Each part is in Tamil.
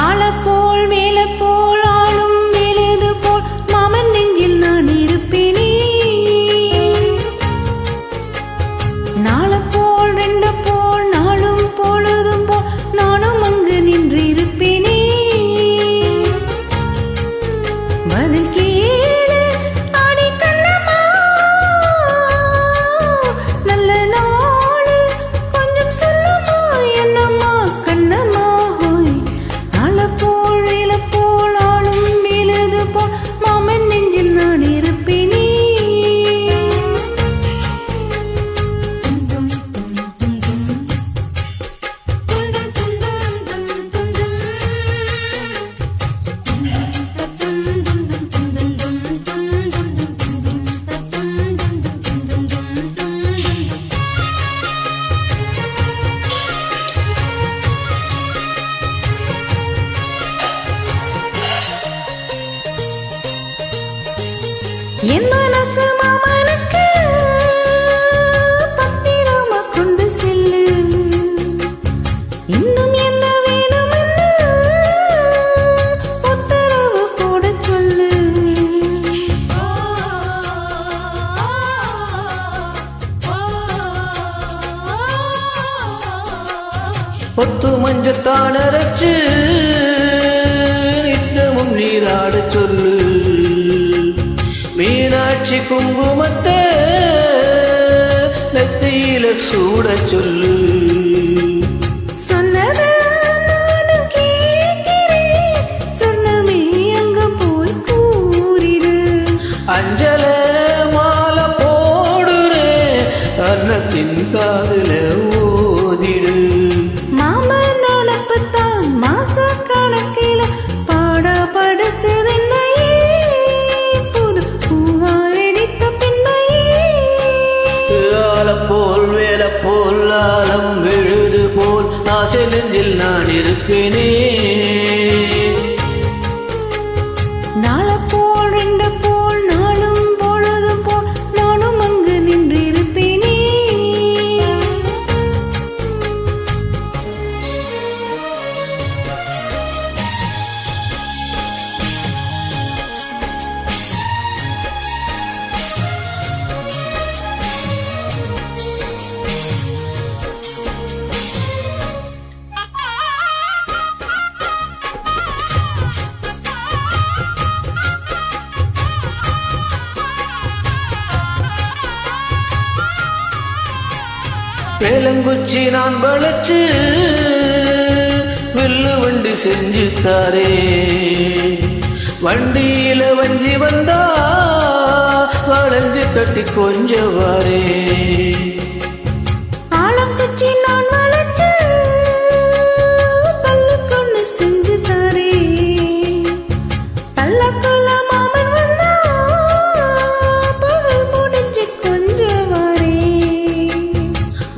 ஆளப்போல் மேலப்போல் ஆளும் மேலது போல் மாமன் நெஞ்சில் நான் இருப்பேனே. நாளப்போல் ரெண்ட போல் நாளும் பொழுதும் போல் நானும் அங்கு நின்று இருப்பேனே. பதில் கேளு ஆடி கண்ணம்மா, நல்ல நாள் கொஞ்சம் சொல்லுமா என்னம்மா கண்ணம்மா. ஆளப்போல் வேலப்போல் ஆளும் மேலது போல் மாமன் நெஞ்சில் நான் இருப்பேனே. என் மனசு மாமனுக்கு பத்திரமா கொண்டு செல்லு. இன்னும் என்ன வேணும்னு உத்தரவு போட சொல்லு. ஒத்து மஞ்சத்தான் அரைச்சு நித்தமும் நீராட சொல்லு. மீனாட்சி குங்குமத்தை நெத்தியில சூட சொல்லு. சொன்னதை நானும் கேட்கிறேன், சொன்னமே அங்க போய் கூறிடு. அஞ்சல மாலை போடுறேன், அன்னத்தின் காதுல ஓதிடு. மாமன் நினப்புத்தான் மாச கணக்கில பாடப்படுத்துது என்னையே. புது பூவாரடித்த பின்னையே. ஆலப்போல் வேலப்போல் ஆலம் விழுது போல் ஆசை நெஞ்சில் நான் இருப்பேனே. நாளப்போல் ரெண்ட போல் நாளும் பொழுதும் போல் நானும் அங்கு நின்று இருப்பேனே. வேலங்குச்சி நான் வளைச்சு வில்லு வண்டி செஞ்சு தாரே. வண்டியில வஞ்சி வந்தா வளைஞ்சு கட்டி கொஞ்சம் வாரே. ஆளக்குச்சி நான் வளைச்சு பல்லுக்கொன்னு செஞ்சு தாரே. பல்லக்குள்ள மாமன் வந்தா பகல் முடிஞ்சு கொஞ்சம் வாரே.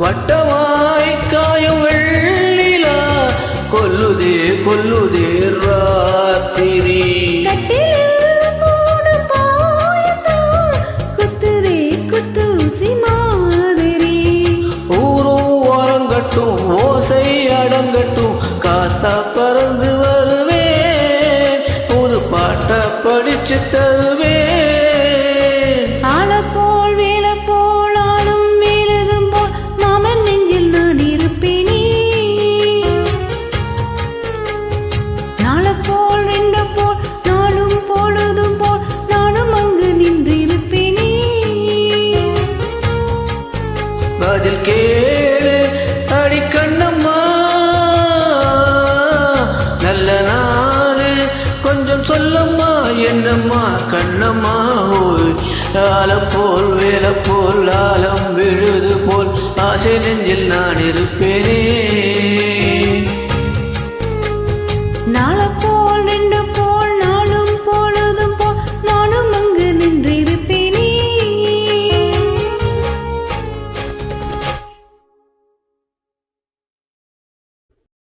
வட்டமாய் காயும் வெள்ளிலா கொல்லுதே கொல்லுதே ராத்திரி. கட்டிலில் போடு பாயத்தான் குத்துதே குத்தூசி மாதிரி. ஊரும் ஓரங்கட்டும் ஓசை அடங்கட்டும் காத்தா பறந்து வருவேன், புது பாட்ட படிச்சு தருவேன். ஆளப்போல் வேலப்போல் ஆளும் மேலதும் போல் மாமன் நெஞ்சில் நான் இருப்பேனே. நாளப்போல் ரெண்ட போல் நாளும் பொழுதும் போல் நானும் அங்கு நின்று இருப்பேனே. பதில் கேளு அடி கண்ணம்மா, நல்ல நாடு கொஞ்சம் சொல்லம்மா என்னம்மா கண்ணம்மா. ஓய் ஆலப்போல் வேலப்போல் ஆலம் விழுது போல் ஆசை நெஞ்சில் நான் இருப்பேனே.